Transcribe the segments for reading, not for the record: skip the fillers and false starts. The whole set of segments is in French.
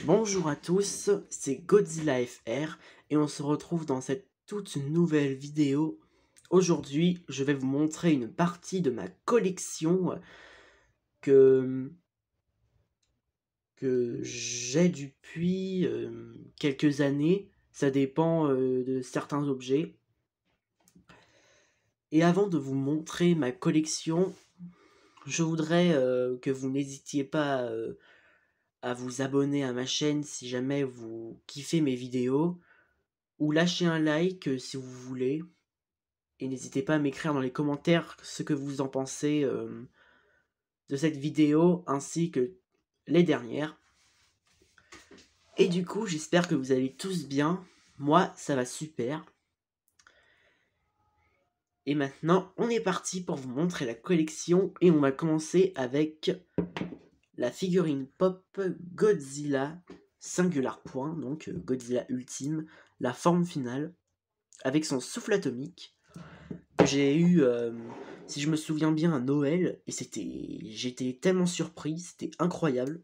Bonjour à tous, c'est Godzilla FR et on se retrouve dans cette toute nouvelle vidéo. Aujourd'hui, je vais vous montrer une partie de ma collection que, que j'ai depuis quelques années. Ça dépend de certains objets. Et avant de vous montrer ma collection, je voudrais que vous n'hésitiez pas à vous abonner à ma chaîne si jamais vous kiffez mes vidéos. Ou lâchez un like si vous voulez. Et n'hésitez pas à m'écrire dans les commentaires ce que vous en pensez de cette vidéo ainsi que les dernières. Et du coup, j'espère que vous allez tous bien. Moi, ça va super. Et maintenant, on est parti pour vous montrer la collection. Et on va commencer avec la figurine pop Godzilla Singular Point, donc Godzilla Ultime, la forme finale, avec son souffle atomique. J'ai eu, si je me souviens bien, à Noël, et j'étais tellement surpris, c'était incroyable.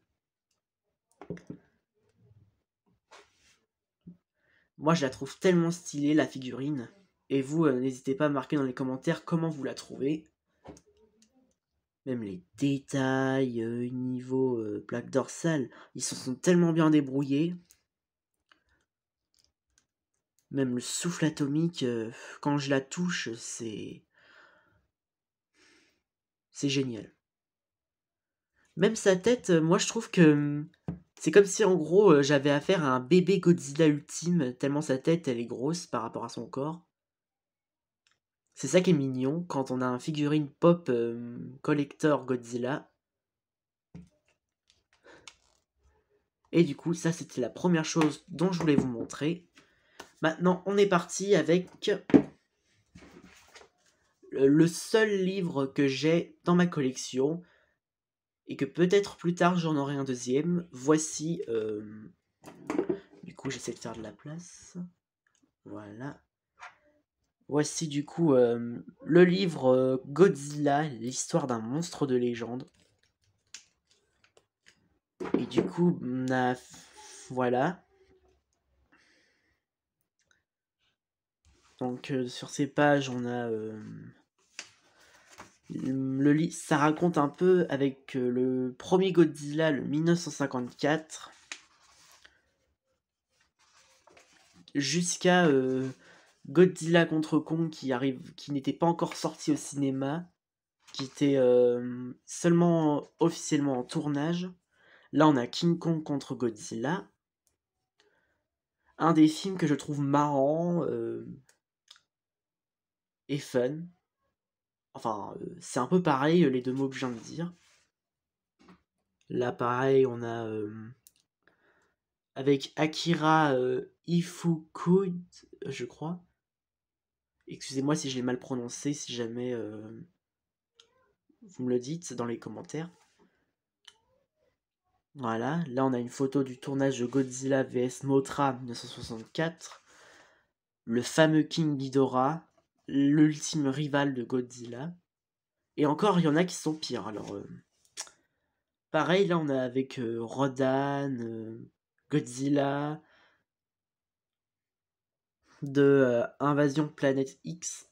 Moi, je la trouve tellement stylée, la figurine. Et vous, n'hésitez pas à marquer dans les commentaires comment vous la trouvez. Même les détails, niveau plaque dorsale, ils se sont tellement bien débrouillés. Même le souffle atomique, quand je la touche, c'est génial. Même sa tête, moi je trouve que c'est comme si en gros j'avais affaire à un bébé Godzilla ultime, tellement sa tête elle est grosse par rapport à son corps. C'est ça qui est mignon quand on a un figurine pop collector Godzilla. Et du coup ça c'était la première chose dont je voulais vous montrer. Maintenant on est parti avec le seul livre que j'ai dans ma collection. Et que peut-être plus tard j'en aurai un deuxième. Voici, du coup j'essaie de faire de la place. Voilà. Voici du coup le livre Godzilla, l'histoire d'un monstre de légende. Et du coup, on a... Voilà. Donc sur ces pages, on a... ça raconte un peu avec le premier Godzilla, le 1954. Jusqu'à Godzilla contre Kong qui n'était pas encore sorti au cinéma, qui était seulement officiellement en tournage. Là, on a King Kong contre Godzilla. Un des films que je trouve marrant et fun. Enfin, c'est un peu pareil les deux mots que je viens de dire. Là, pareil, on a avec Akira Ifukube, je crois. Excusez-moi si je l'ai mal prononcé, si jamais vous me le dites dans les commentaires. Voilà, là on a une photo du tournage de Godzilla vs Mothra 1964. Le fameux King Ghidorah, l'ultime rival de Godzilla. Et encore, il y en a qui sont pires. Alors, pareil, là on a avec Rodan, Godzilla, de Invasion Planète X.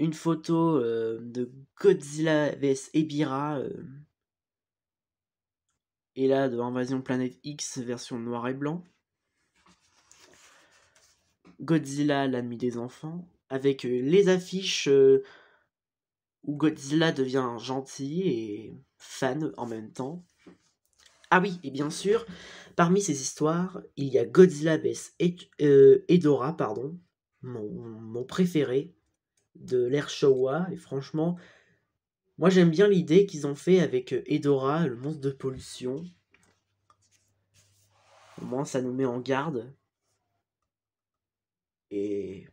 Une photo de Godzilla vs Ebirah. Et là, de Invasion Planète X version noir et blanc. Godzilla, l'ami des enfants. Avec les affiches où Godzilla devient gentil et fan en même temps. Ah oui, et bien sûr, parmi ces histoires, il y a Godzilla vs Hedorah, pardon, mon préféré de l'ère Showa. Et franchement, moi j'aime bien l'idée qu'ils ont fait avec Hedorah, le monstre de pollution. Au moins ça nous met en garde. Et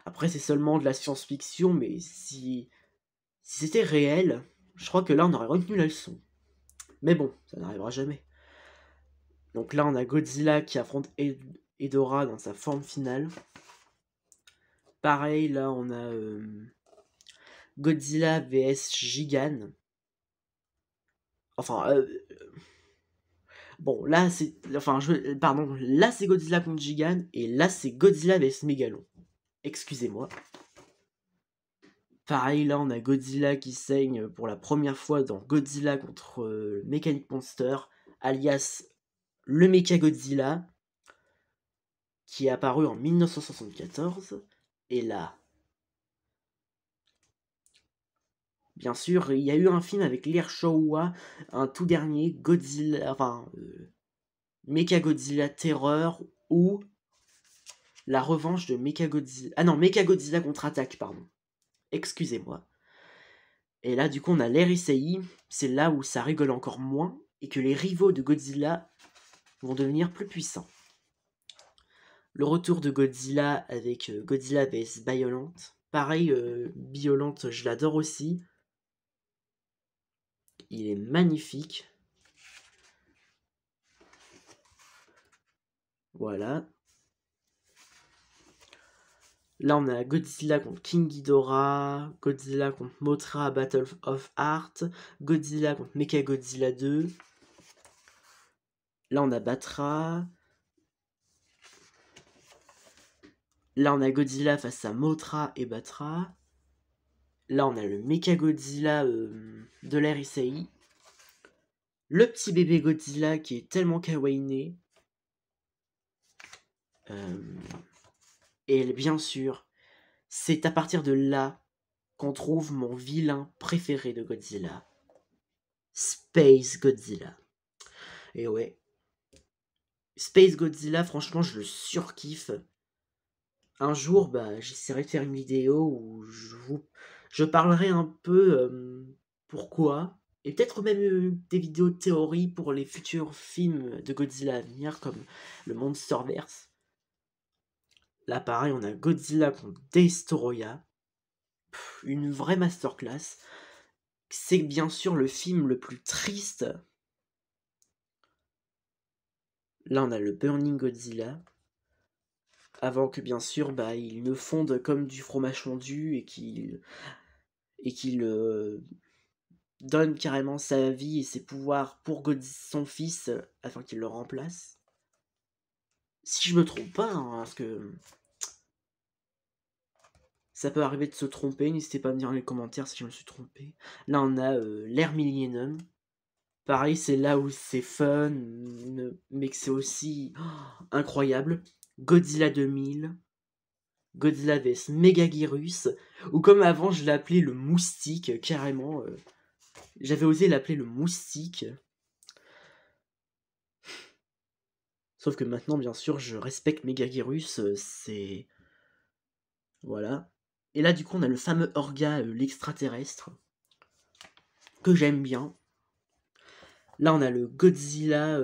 après c'est seulement de la science-fiction, mais si c'était réel, je crois que là on aurait retenu la leçon. Mais bon, ça n'arrivera jamais. Donc là on a Godzilla qui affronte Hedorah dans sa forme finale. Pareil, là on a Godzilla vs Gigan. Enfin, Bon, là, c'est... Enfin, pardon, là, c'est Godzilla contre Gigan, et là, c'est Godzilla vs Megalon. Excusez-moi. Pareil, là, on a Godzilla qui saigne pour la première fois dans Godzilla contre Mechanic Monster, alias le Mechagodzilla, qui est apparu en 1974. Et là, bien sûr, il y a eu un film avec Lear Showa, un tout dernier, Godzilla, enfin, Mechagodzilla Terror, ou la revanche de Mechagodzilla... Ah non, Mechagodzilla contre-attaque, pardon. Excusez-moi. Et là, du coup, on a l'ère Issei, c'est là où ça rigole encore moins, et que les rivaux de Godzilla vont devenir plus puissants. Le retour de Godzilla avec Godzilla vs Violent. Pareil, Violent, je l'adore aussi. Il est magnifique. Voilà. Là, on a Godzilla contre King Ghidorah, Godzilla contre Mothra Battle of Heart, Godzilla contre Mechagodzilla 2. Là, on a Batra. Là, on a Godzilla face à Mothra et Batra. Là, on a le Mechagodzilla de l'ère Issei. Le petit bébé Godzilla qui est tellement kawaiiné. Et bien sûr, c'est à partir de là qu'on trouve mon vilain préféré de Godzilla. Space Godzilla. Et ouais. Space Godzilla, franchement, je le surkiffe. Un jour, bah, j'essaierai de faire une vidéo où je parlerai un peu pourquoi. Et peut-être même des vidéos de théorie pour les futurs films de Godzilla à venir, comme le Monsterverse. Là, pareil, on a Godzilla contre Destoroyah. Une vraie masterclass. C'est bien sûr le film le plus triste. Là, on a le Burning Godzilla. Avant que, bien sûr, bah, il ne fonde comme du fromage fondu et qu'il donne carrément sa vie et ses pouvoirs pour son fils afin qu'il le remplace. Si je me trompe pas, hein, parce que ça peut arriver de se tromper, n'hésitez pas à me dire dans les commentaires si je me suis trompé. Là, on a l'ère Millennium. Pareil, c'est là où c'est fun, mais que c'est aussi incroyable. Godzilla 2000, Godzilla vs Megaguirus, ou comme avant je l'appelais le moustique, carrément. J'avais osé l'appeler le moustique. Sauf que maintenant, bien sûr, je respecte Megaguirus, c'est... Voilà. Et là, du coup, on a le fameux Orga, l'extraterrestre, que j'aime bien. Là, on a le Godzilla...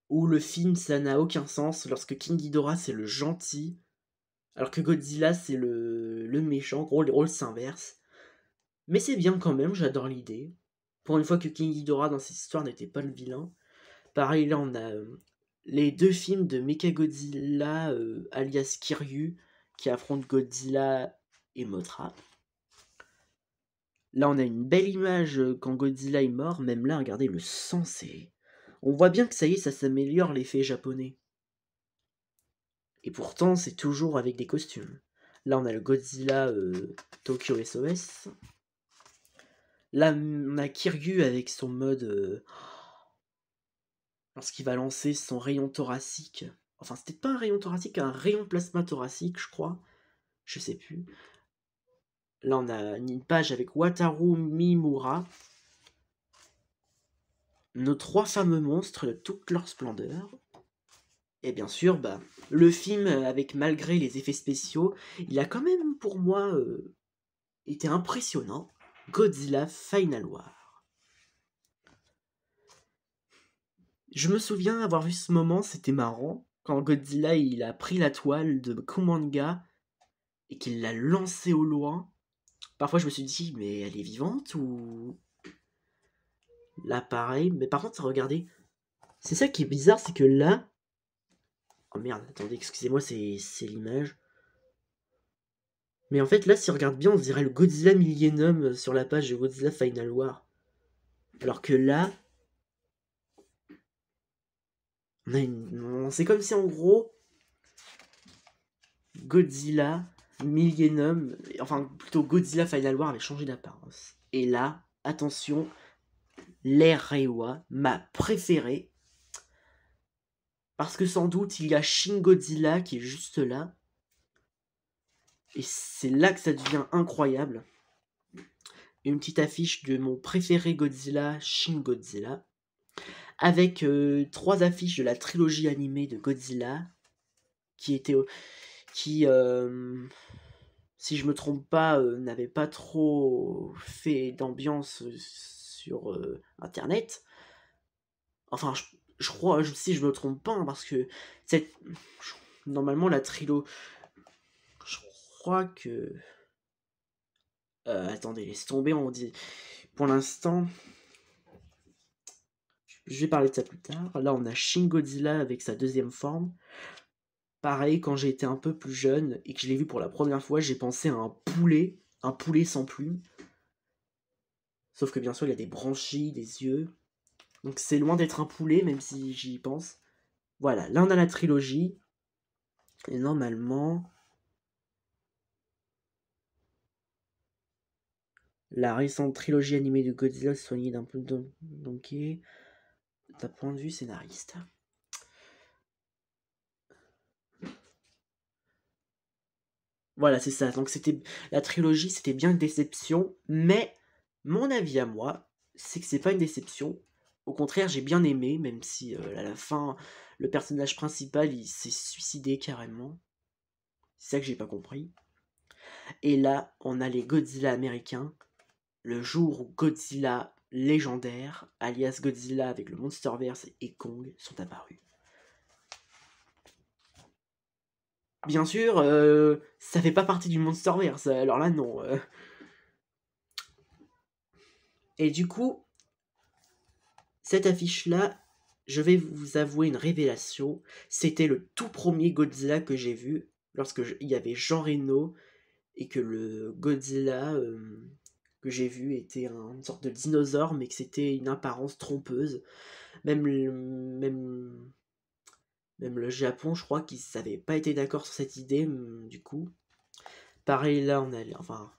où le film, ça n'a aucun sens, lorsque King Ghidorah, c'est le gentil, alors que Godzilla, c'est le méchant. En gros, les rôles s'inversent. Mais c'est bien quand même, j'adore l'idée. Pour une fois que King Ghidorah, dans cette histoire, n'était pas le vilain. Pareil, là, on a les deux films de Mechagodzilla, alias Kiryu, qui affrontent Godzilla et Mothra. Là, on a une belle image quand Godzilla est mort. Même là, regardez, le sang, c'est... On voit bien que ça y est, ça s'améliore l'effet japonais. Et pourtant, c'est toujours avec des costumes. Là, on a le Godzilla Tokyo SOS. Là, on a Kiryu avec son mode... lorsqu'il va lancer son rayon thoracique. Enfin, c'était pas un rayon thoracique, un rayon plasma thoracique, je crois. Je sais plus. Là, on a une page avec Wataru Mimura. Nos trois fameux monstres de toute leur splendeur. Et bien sûr, bah, le film, avec malgré les effets spéciaux, il a quand même, pour moi, été impressionnant. Godzilla Final War. Je me souviens avoir vu ce moment, c'était marrant, quand Godzilla il a pris la toile de Kumanga et qu'il l'a lancée au loin. Parfois je me suis dit, mais elle est vivante ou... Là pareil, mais par contre regardez, c'est ça qui est bizarre, c'est que là... Oh merde, attendez, excusez-moi, c'est l'image. Mais en fait là, si on regarde bien, on dirait le Godzilla Millennium sur la page de Godzilla Final War. Alors que là, C'est comme si en gros, Godzilla, Millennium, enfin plutôt Godzilla Final War avait changé d'apparence. Et là, attention, l'ère Reiwa, ma préférée, parce que sans doute il y a Shin Godzilla qui est juste là, et c'est là que ça devient incroyable. Une petite affiche de mon préféré Godzilla, Shin Godzilla, avec 3 affiches de la trilogie animée de Godzilla, qui, si je me trompe pas, n'avait pas trop fait d'ambiance sur Internet. Enfin, je crois, si je me trompe pas, hein, parce que normalement la trilogie, je crois que... attendez, laisse tomber, on dit... Pour l'instant, je vais parler de ça plus tard. Là, on a Shin Godzilla avec sa deuxième forme. Pareil, quand j'ai été un peu plus jeune et que je l'ai vu pour la première fois, j'ai pensé à un poulet sans plumes. Sauf que bien sûr, il y a des branchies, des yeux. Donc c'est loin d'être un poulet, même si j'y pense. Voilà, là on a la trilogie. Et normalement, la récente trilogie animée de Godzilla soignée d'un peu donké d'un point de vue scénariste. Voilà, c'est ça. Donc c'était la trilogie, c'était bien une déception, mais mon avis à moi, c'est que c'est pas une déception. Au contraire, j'ai bien aimé, même si à la fin, le personnage principal, il s'est suicidé carrément. C'est ça que j'ai pas compris. Et là, on a les Godzilla américains. Le jour où Godzilla légendaire, alias Godzilla avec le Monsterverse et Kong, sont apparus. Bien sûr, ça fait pas partie du Monsterverse, alors là non. Et du coup, cette affiche-là, je vais vous avouer une révélation. C'était le tout premier Godzilla que j'ai vu lorsque il y avait Jean Reno et que le Godzilla que j'ai vu était une sorte de dinosaure, mais que c'était une apparence trompeuse. Même le Japon, je crois qu'ils n'avaient pas été d'accord sur cette idée, du coup. Pareil, là, on a... Enfin,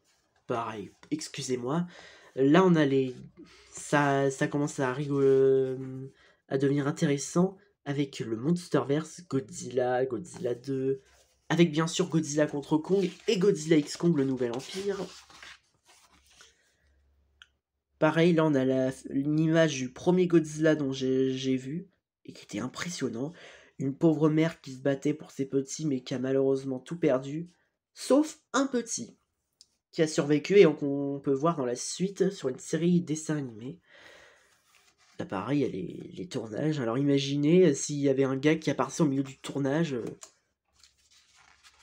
pareil, excusez-moi. Là, on a les... Ça commence à rigoler, à devenir intéressant avec le Monsterverse, Godzilla, Godzilla 2, avec bien sûr Godzilla contre Kong et Godzilla X Kong, le Nouvel Empire. Pareil, là, on a une image du premier Godzilla dont j'ai vu, et qui était impressionnant. Une pauvre mère qui se battait pour ses petits, mais qui a malheureusement tout perdu, sauf un petit, qui a survécu, et qu'on peut voir dans la suite sur une série dessins animés. Là, pareil, il y a les tournages. Alors imaginez s'il y avait un gars qui apparaissait au milieu du tournage.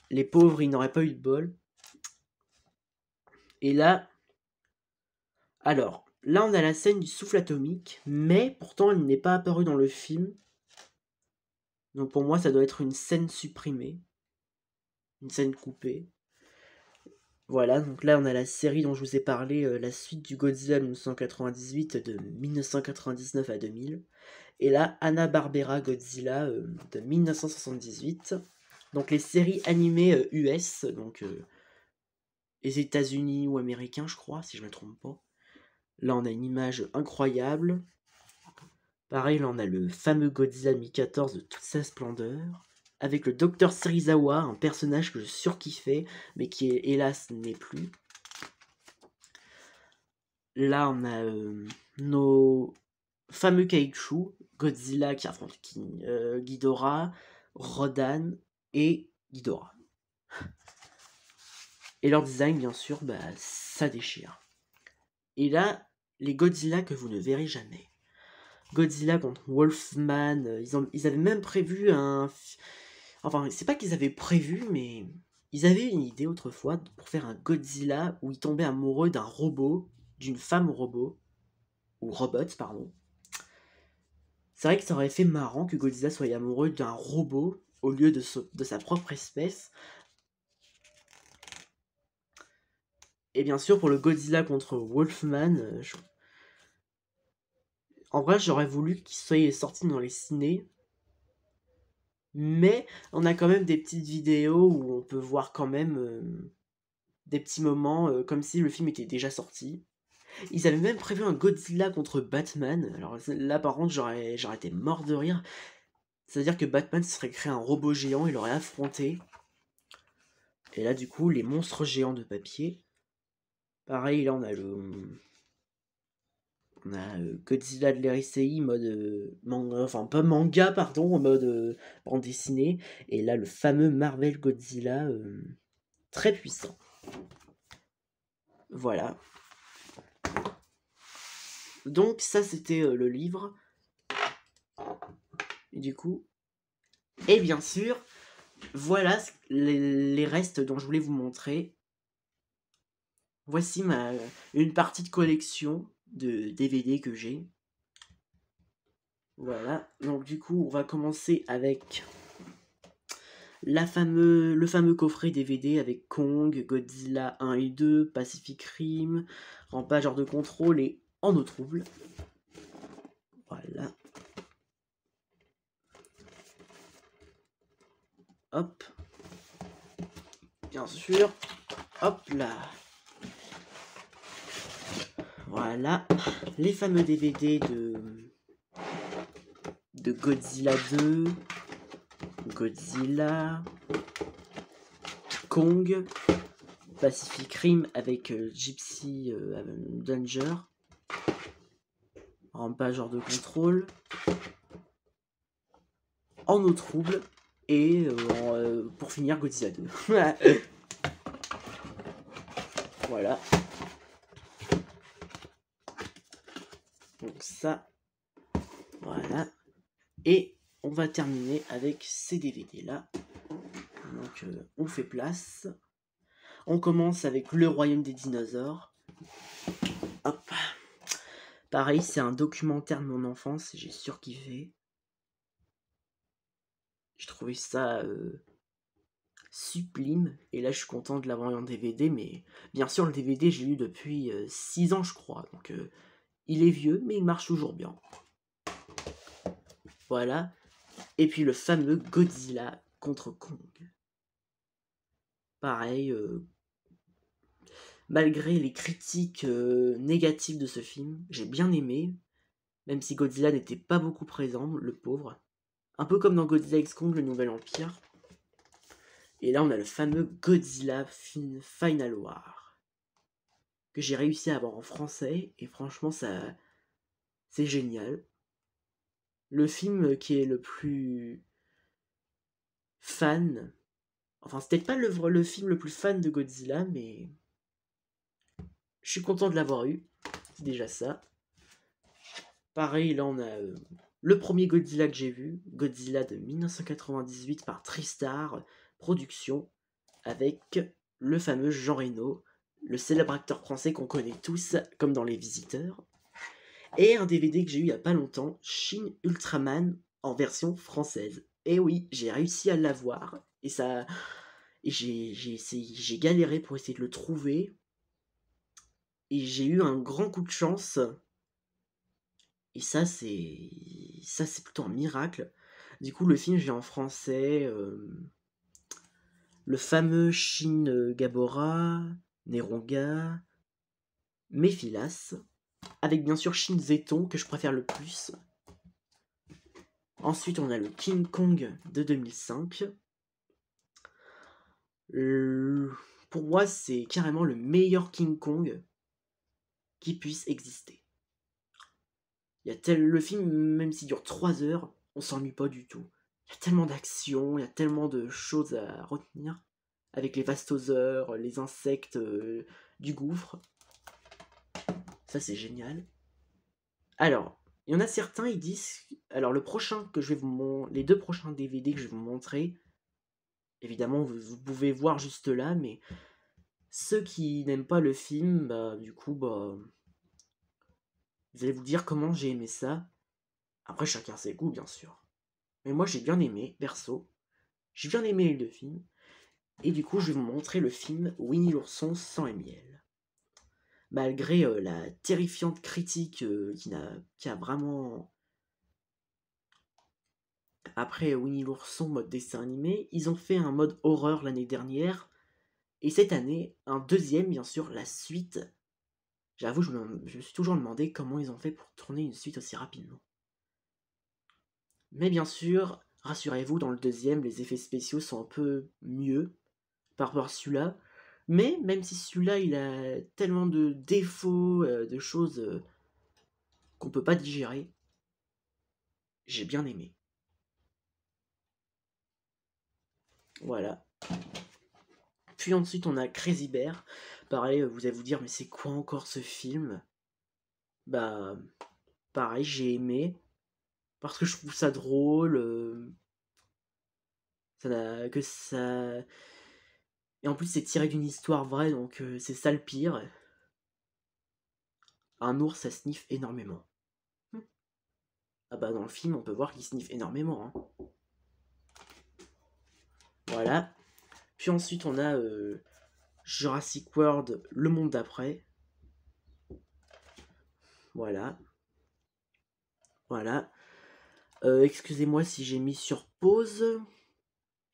Les pauvres, ils n'auraient pas eu de bol. Et là... Alors, là, on a la scène du souffle atomique, mais pourtant, elle n'est pas apparue dans le film. Donc pour moi, ça doit être une scène supprimée. Une scène coupée. Voilà, donc là, on a la série dont je vous ai parlé, la suite du Godzilla 1998, de 1999 à 2000. Et là, Hanna-Barbera Godzilla de 1978. Donc les séries animées US, donc les États-Unis ou américains, je crois, si je me trompe pas. Là, on a une image incroyable. Pareil, là, on a le fameux Godzilla 2014 de toute sa splendeur. Avec le Dr Serizawa, un personnage que je surkiffais, mais qui, hélas, n'est plus. Là, on a nos fameux Kaiju, Godzilla qui affronte Ghidorah, Rodan et Ghidorah. Et leur design, bien sûr, bah, ça déchire. Et là, les Godzilla que vous ne verrez jamais. Godzilla contre Wolfman, ils avaient même prévu un... Enfin, c'est pas qu'ils avaient prévu, mais ils avaient une idée autrefois pour faire un Godzilla où ils tombaient amoureux d'un robot, d'une femme robot, ou robot, pardon. C'est vrai que ça aurait fait marrant que Godzilla soit amoureux d'un robot au lieu de sa propre espèce. Et bien sûr, pour le Godzilla contre Wolfman, en vrai, j'aurais voulu qu'il soit sorti dans les ciné. Mais on a quand même des petites vidéos où on peut voir quand même des petits moments comme si le film était déjà sorti. Ils avaient même prévu un Godzilla contre Batman. Alors là par contre j'aurais été mort de rire. C'est-à-dire que Batman se serait créé un robot géant, il l'aurait affronté. Et là du coup les monstres géants de papier. Pareil là on a Godzilla de l'Heisei mode manga, enfin pas manga pardon, en mode bande dessinée. Et là le fameux Marvel Godzilla très puissant. Voilà. Donc ça c'était le livre. Et du coup, et bien sûr, voilà les restes dont je voulais vous montrer. Voici une partie de collection de DVD que j'ai. Voilà, donc du coup on va commencer avec le fameux coffret DVD avec Kong, Godzilla 1 et 2, Pacific Rim, Rampage hors de contrôle et En eau trouble. Voilà. Hop. Bien sûr. Hop là. Voilà. Les fameux DVD de Godzilla 2, Godzilla, Kong, Pacific Rim avec Gypsy Danger, Rampage hors de contrôle, En eau trouble et pour finir Godzilla 2. Voilà. Donc ça, voilà. Et on va terminer avec ces DVD là. Donc on fait place. On commence avec Le Royaume des dinosaures. Hop. Pareil, c'est un documentaire de mon enfance, j'ai surkiffé. J'ai trouvé ça sublime. Et là, je suis content de l'avoir en DVD. Mais bien sûr, le DVD, j'ai eu depuis 6 ans, je crois. Donc, il est vieux, mais il marche toujours bien. Voilà. Et puis, le fameux Godzilla contre Kong. Pareil, malgré les critiques négatives de ce film, j'ai bien aimé. Même si Godzilla n'était pas beaucoup présent, le pauvre. Un peu comme dans Godzilla X Kong, le Nouvel Empire. Et là, on a le fameux Godzilla Final War. Que j'ai réussi à avoir en français. Et franchement, c'est génial. Le film qui est le plus fan. Enfin, c'est peut-être pas le film le plus fan de Godzilla, mais je suis content de l'avoir eu. C'est déjà ça. Pareil, là, on a le premier Godzilla que j'ai vu. Godzilla de 1998 par Tristar Productions. Avec le fameux Jean Reno, le célèbre acteur français qu'on connaît tous, comme dans Les Visiteurs. Et un DVD que j'ai eu il y a pas longtemps, Shin Ultraman en version française. Et oui, j'ai réussi à l'avoir. Et ça. Et j'ai galéré pour essayer de le trouver. Et j'ai eu un grand coup de chance. Et ça, c'est plutôt un miracle. Du coup, le film, j'ai en français. Le fameux Shin Gabora, Neronga, Méphilas, avec bien sûr Shin Zeton que je préfère le plus. Ensuite, on a le King Kong de 2005. Pour moi, c'est carrément le meilleur King Kong qui puisse exister. Le film, même s'il dure 3 heures, on s'ennuie pas du tout. Il y a tellement d'action, il y a tellement de choses à retenir. Avec les vastosaures, les insectes du gouffre. Ça, c'est génial. Alors, il y en a certains, ils disent. Alors, les 2 prochains DVD que je vais vous montrer, évidemment, vous pouvez voir juste là, mais ceux qui n'aiment pas le film, du coup, vous allez vous dire comment j'ai aimé ça. Après, chacun ses goûts, bien sûr. Mais moi, j'ai bien aimé, perso. J'ai bien aimé les 2 films. Et du coup, je vais vous montrer le film Winnie l'ourson sang et miel. Malgré la terrifiante critique qui a vraiment Après Winnie l'ourson mode dessin animé, ils ont fait un mode horreur l'année dernière. Et cette année, un deuxième, bien sûr, la suite. J'avoue, je me suis toujours demandé comment ils ont fait pour tourner une suite aussi rapidement. Mais bien sûr, rassurez-vous, dans le deuxième, les effets spéciaux sont un peu mieux par rapport à celui-là. Mais même si celui-là, il a tellement de défauts, de choses qu'on peut pas digérer, j'ai bien aimé. Voilà. Puis ensuite, on a Crazy Bear. Pareil, vous allez vous dire, mais c'est quoi encore ce film? Bah, pareil, j'ai aimé. Parce que je trouve ça drôle. Que ça. Et en plus, c'est tiré d'une histoire vraie, donc c'est ça le pire. Un ours, ça sniffe énormément. Ah bah, dans le film, on peut voir qu'il sniffe énormément. Hein. Voilà. Puis ensuite, on a Jurassic World, le monde d'après. Voilà. Voilà. Excusez-moi si j'ai mis sur pause.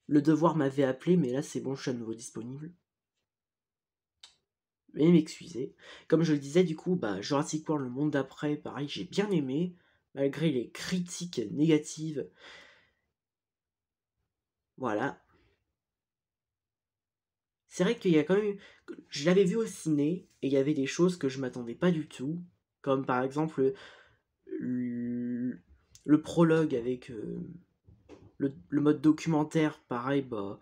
Le devoir m'avait appelé, mais là c'est bon, je suis à nouveau disponible. Veuillez m'excuser. Comme je le disais, du coup, bah, Jurassic World, le monde d'après, pareil, j'ai bien aimé, malgré les critiques négatives. Voilà. C'est vrai qu'il y a quand même. Je l'avais vu au ciné, et il y avait des choses que je m'attendais pas du tout. Comme par exemple le prologue avec le mode documentaire, pareil, bah.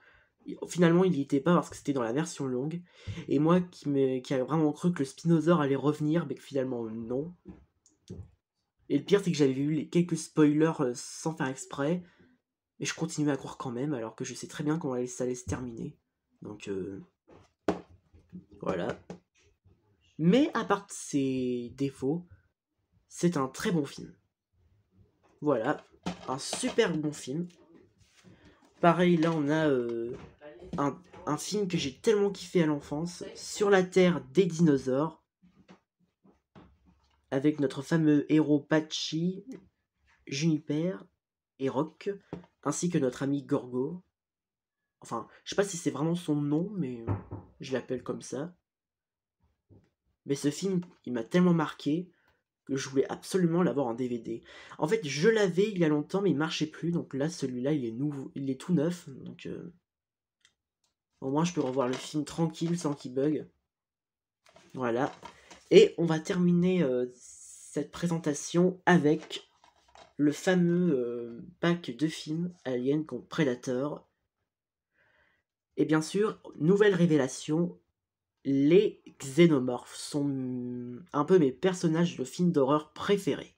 Finalement, il n'y était pas parce que c'était dans la version longue. Et moi qui a vraiment cru que le Spinosaure allait revenir, mais que finalement non. Et le pire, c'est que j'avais vu quelques spoilers sans faire exprès. Mais je continuais à croire quand même, alors que je sais très bien comment ça allait se terminer. Donc voilà. Mais à part ses défauts, c'est un très bon film. Voilà, un super bon film. Pareil, là on a un film que j'ai tellement kiffé à l'enfance, Sur la Terre des dinosaures, avec notre fameux héros Patchy, Juniper et Rock, ainsi que notre ami Gorgo. Enfin, je sais pas si c'est vraiment son nom, mais je l'appelle comme ça. Mais ce film, il m'a tellement marqué que je voulais absolument l'avoir en DVD. En fait, je l'avais il y a longtemps, mais il marchait plus. Donc là, celui-là, il est nouveau, il est tout neuf. Donc au moins, je peux revoir le film tranquille, sans qu'il bug. Voilà. Et on va terminer cette présentation avec le fameux pack de films Alien contre Predator. Et bien sûr, nouvelle révélation, les xénomorphes sont un peu mes personnages de films d'horreur préférés.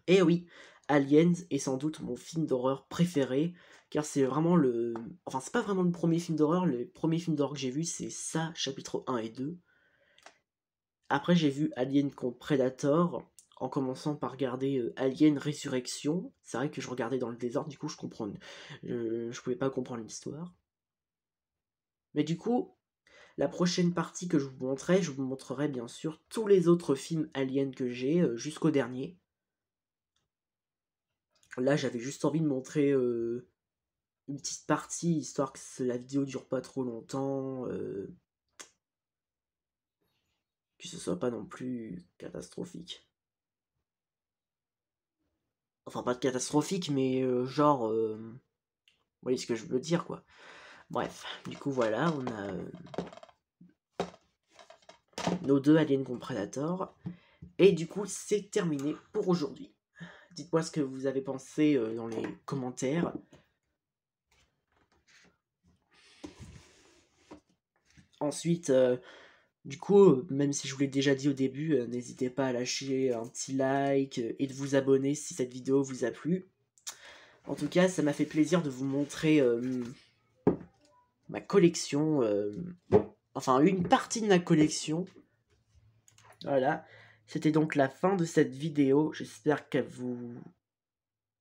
Et oui, Aliens est sans doute mon film d'horreur préféré, car c'est vraiment le... Enfin, c'est pas vraiment le premier film d'horreur, le premier film d'horreur que j'ai vu, c'est ça, chapitre 1 et 2. Après, j'ai vu Alien contre Predator, en commençant par regarder Alien Résurrection. C'est vrai que je regardais dans le désordre, du coup, je pouvais pas comprendre l'histoire. Mais du coup, la prochaine partie que je vous montrerai bien sûr tous les autres films Alien que j'ai, jusqu'au dernier. Là, j'avais juste envie de montrer une petite partie, histoire que la vidéo dure pas trop longtemps, que ce soit pas non plus catastrophique. Enfin, pas catastrophique, mais genre... vous voyez ce que je veux dire, quoi. Bref, du coup, voilà, on a nos deux Aliens contre Predator. Et du coup, c'est terminé pour aujourd'hui. Dites-moi ce que vous avez pensé dans les commentaires. Ensuite, du coup, même si je vous l'ai déjà dit au début, n'hésitez pas à lâcher un petit like et de vous abonner si cette vidéo vous a plu. En tout cas, ça m'a fait plaisir de vous montrer ma collection, enfin une partie de ma collection. Voilà, c'était donc la fin de cette vidéo. J'espère qu'elle vous...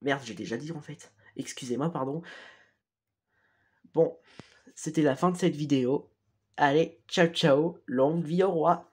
Merde, j'ai déjà dit en fait. Excusez-moi, pardon. Bon, c'était la fin de cette vidéo. Allez, ciao ciao, longue vie au roi.